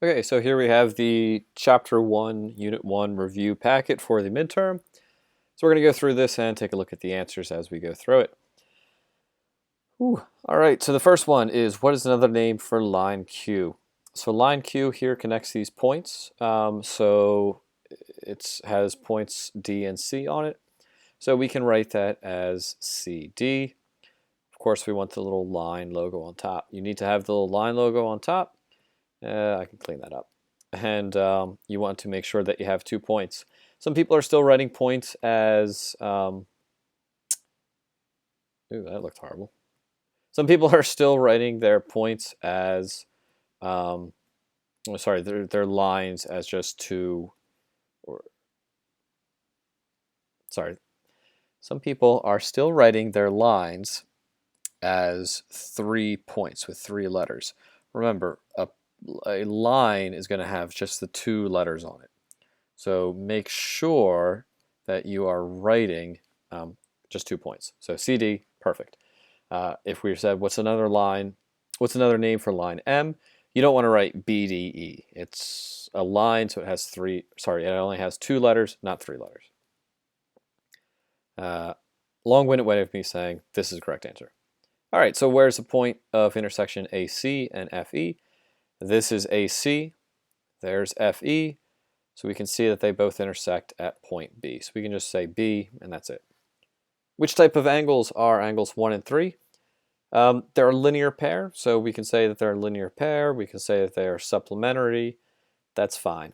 Okay, so here we have the Chapter 1, Unit 1 review packet for the midterm. So we're going to go through this and take a look at the answers as we go through it. All right, so the first one is, what is another name for line Q? So line Q here connects these points. So it has points D and C on it. So we can write that as CD. Of course, we want the little line logo on top. You need to have the little line logo on top. I can clean that up. And you want to make sure that you have 2 points. Some people are still writing points as, ooh, that looked horrible. Some people are still writing their points as, sorry, their lines as just 2, or, sorry. Some people are still writing their lines as 3 points with 3 letters. Remember, a line is going to have just the 2 letters on it. So make sure that you are writing just 2 points. So CD, perfect. If we said, what's another name for line M? You don't want to write BDE. It's a line, so it has it only has 2 letters, not 3 letters. Long-winded way of me saying this is the correct answer. All right, so where's the point of intersection AC and FE? This is AC, there's FE, so we can see that they both intersect at point B. So we can just say B, and that's it. Which type of angles are angles 1 and 3? They're a linear pair, so we can say that they're a linear pair. We can say that they are supplementary. That's fine.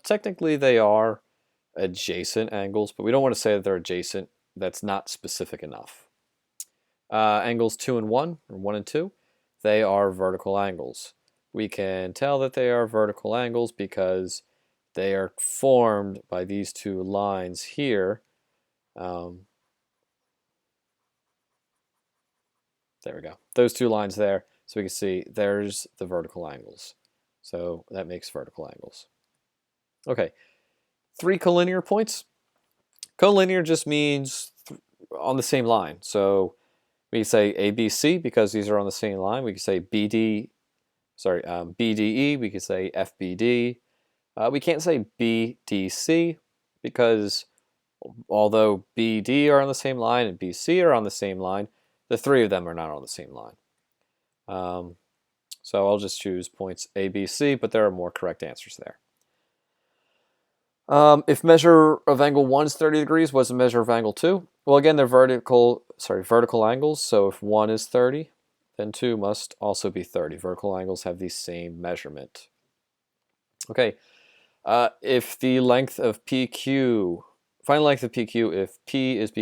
Technically, they are adjacent angles, but we don't want to say that they're adjacent. That's not specific enough. Angles 2 and 1, or 1 and 2, they are vertical angles. We can tell that they are vertical angles because they are formed by these 2 lines here. There we go. Those 2 lines there. So we can see there's the vertical angles. So that makes vertical angles. Okay. 3 collinear points. Collinear just means on the same line. So we can say ABC because these are on the same line. We can say BDE. We can say FBD. We can't say BDC because although BD are on the same line and BC are on the same line, the 3 of them are not on the same line. So I'll just choose points A, B, C, but there are more correct answers there. If measure of angle 1 is 30 degrees, what's the measure of angle 2? Well, again, they're vertical angles, so if 1 is 30, then 2 must also be 30. Vertical angles have the same measurement. Okay, if the length of PQ, find the length of PQ if P is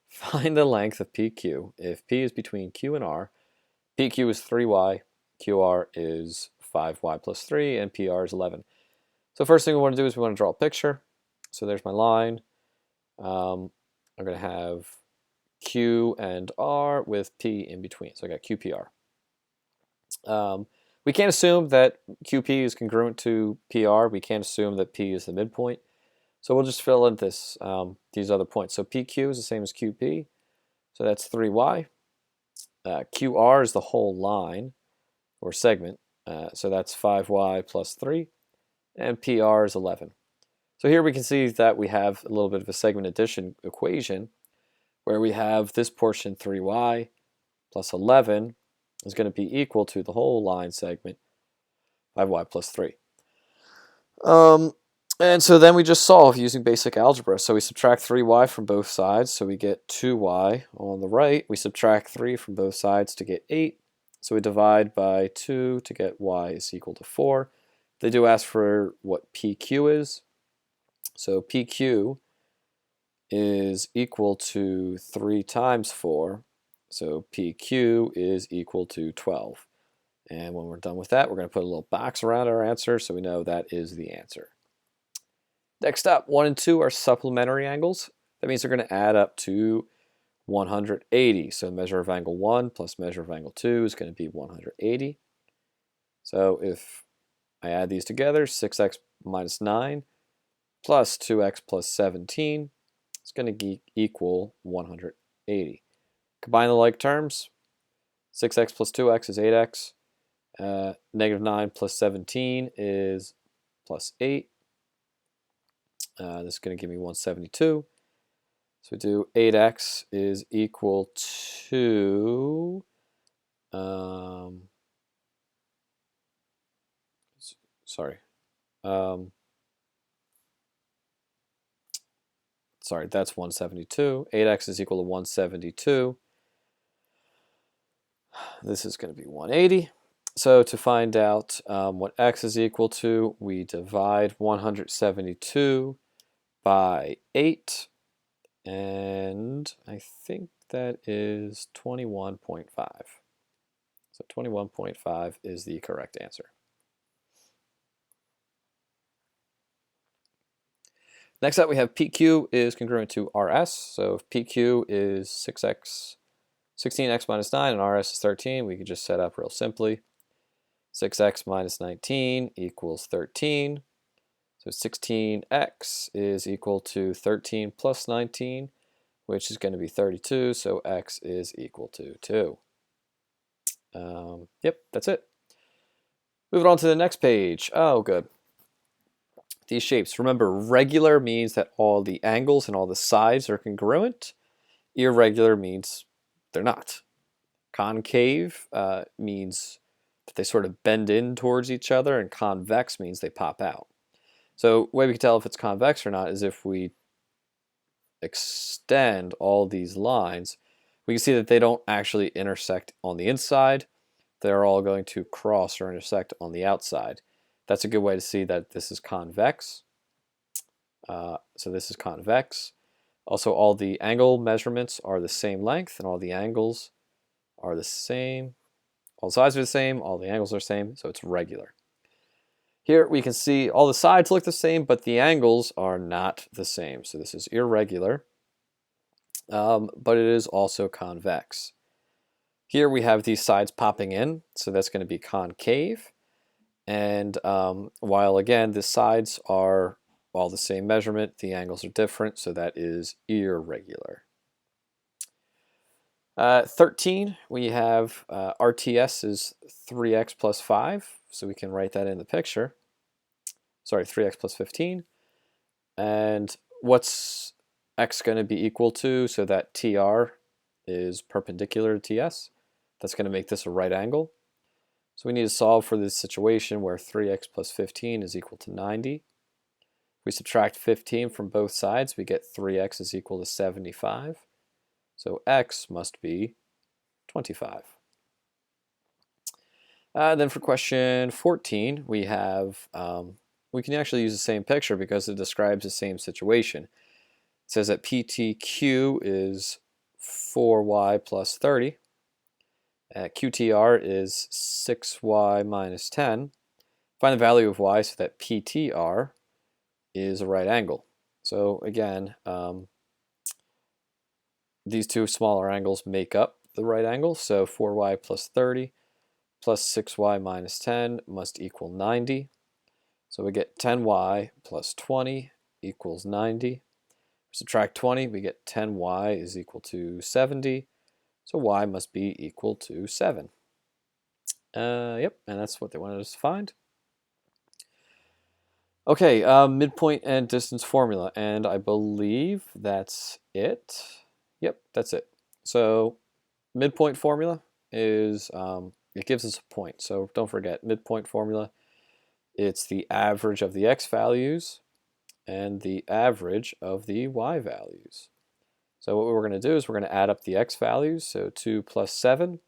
find the length of PQ if P is between Q and R. PQ is 3y, QR is 5y plus 3, and PR is 11. So first thing we want to do is we want to draw a picture. So there's my line. I'm going to have Q and R with P in between. So I got QPR. We can't assume that QP is congruent to PR. We can't assume that P is the midpoint. So we'll just fill in these other points. So PQ is the same as QP. So that's 3y. QR is the whole line or segment. So that's 5y plus 3. And PR is 11. So here we can see that we have a little bit of a segment addition equation where we have this portion 3y plus 11 is going to be equal to the whole line segment 5y plus 3. And so then we just solve using basic algebra. So we subtract 3y from both sides, so we get 2y on the right. We subtract 3 from both sides to get 8. So we divide by 2 to get y is equal to 4. They do ask for what PQ is. So PQ is equal to 3 times 4. So PQ is equal to 12. And when we're done with that, we're going to put a little box around our answer so we know that is the answer. Next up, 1 and 2 are supplementary angles. That means they're going to add up to 180. So measure of angle 1 plus measure of angle 2 is going to be 180. So if I add these together, 6x minus 9 plus 2x plus 17 is going to equal 180. Combine the like terms. 6x plus 2x is 8x. Negative 9 plus 17 is plus 8. This is going to give me 172. So we do 8x is equal to, sorry, that's 172. 8x is equal to 172. This is going to be 180. So to find out what x is equal to, we divide 172 by 8. And I think that is 21.5. So 21.5 is the correct answer. Next up, we have PQ is congruent to RS. So if PQ is 16x minus 9 and RS is 13, we could just set up real simply. 6x minus 19 equals 13. So 16x is equal to 13 plus 19, which is going to be 32. So x is equal to 2. Yep, that's it. Moving on to the next page. Oh, good. These shapes. Remember, regular means that all the angles and all the sides are congruent. Irregular means they're not. Concave means that they sort of bend in towards each other, and convex means they pop out. So the way we can tell if it's convex or not is if we extend all these lines, we can see that they don't actually intersect on the inside. They're all going to cross or intersect on the outside. That's a good way to see that this is convex. So this is convex. Also, all the angle measurements are the same length, and all the angles are the same. All sides are the same, all the angles are the same, so it's regular. Here we can see all the sides look the same, but the angles are not the same. So this is irregular, but it is also convex. Here we have these sides popping in, so that's going to be concave. And while again the sides are all the same measurement, the angles are different, so that is irregular. 13, we have RTS is 3x plus 5, so we can write that in the picture. Sorry, 3x plus 15. And what's x going to be equal to? So that TR is perpendicular to TS. That's going to make this a right angle. So we need to solve for this situation where 3x plus 15 is equal to 90. If we subtract 15 from both sides, we get 3x is equal to 75. So x must be 25. Then for question 14, we have, we can actually use the same picture because it describes the same situation. It says that PTQ is 4y plus 30. QTR is 6y minus 10. Find the value of y so that PTR is a right angle. So again, these two smaller angles make up the right angle. So 4y plus 30 plus 6y minus 10 must equal 90. So we get 10y plus 20 equals 90. Subtract 20, we get 10y is equal to 70. So y must be equal to 7. Yep, and that's what they wanted us to find. Okay, midpoint and distance formula, and I believe that's it. Yep, that's it. So midpoint formula is, it gives us a point. So don't forget, midpoint formula, it's the average of the x values and the average of the y values. So what we're going to do is we're going to add up the x values, so 2 plus 7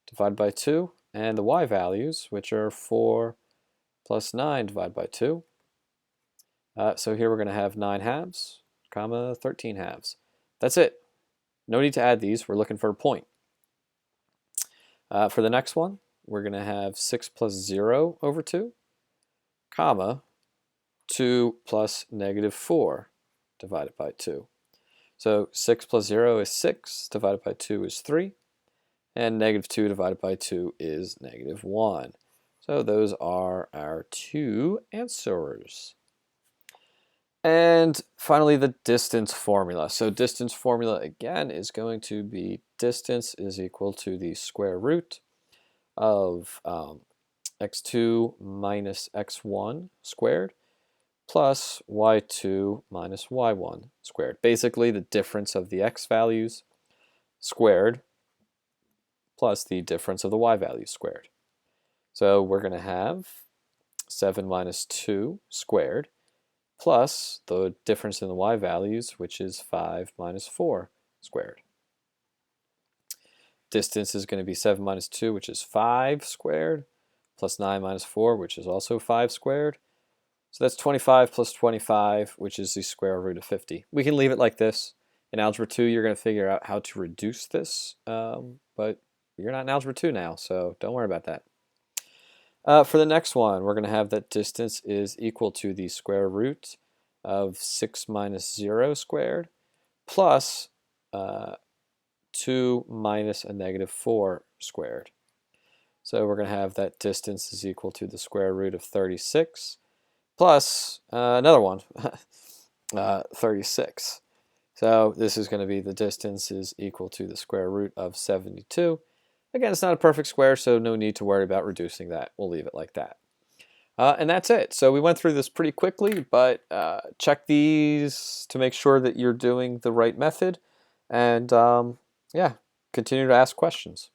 divided by 2, and the y values, which are 4 plus 9 divided by 2. So here we're going to have 9 halves, comma 13 halves. That's it. No need to add these. We're looking for a point. For the next one, we're going to have 6 plus 0 over 2, comma 2 plus negative 4 divided by 2. So 6 plus 0 is 6, divided by 2 is 3, and negative 2 divided by 2 is negative 1. So those are our two answers. And finally, the distance formula. So distance formula, again, is going to be distance is equal to the square root of x2 minus x1 squared plus y2 minus y1 squared. Basically, the difference of the x values squared plus the difference of the y values squared. So we're going to have 7 minus 2 squared plus the difference in the y values, which is 5 minus 4 squared. Distance is going to be 7 minus 2, which is 5 squared, plus 9 minus 4, which is also 5 squared. So that's 25 plus 25, which is the square root of 50. We can leave it like this. In Algebra 2, you're going to figure out how to reduce this, but you're not in Algebra 2 now, so don't worry about that. For the next one, we're going to have that distance is equal to the square root of 6 minus 0 squared plus 2 minus a negative 4 squared. So we're going to have that distance is equal to the square root of 36 plus another one, 36. So this is going to be the distance is equal to the square root of 72. Again, it's not a perfect square, so no need to worry about reducing that. We'll leave it like that. And that's it. So we went through this pretty quickly, but check these to make sure that you're doing the right method. And yeah, continue to ask questions.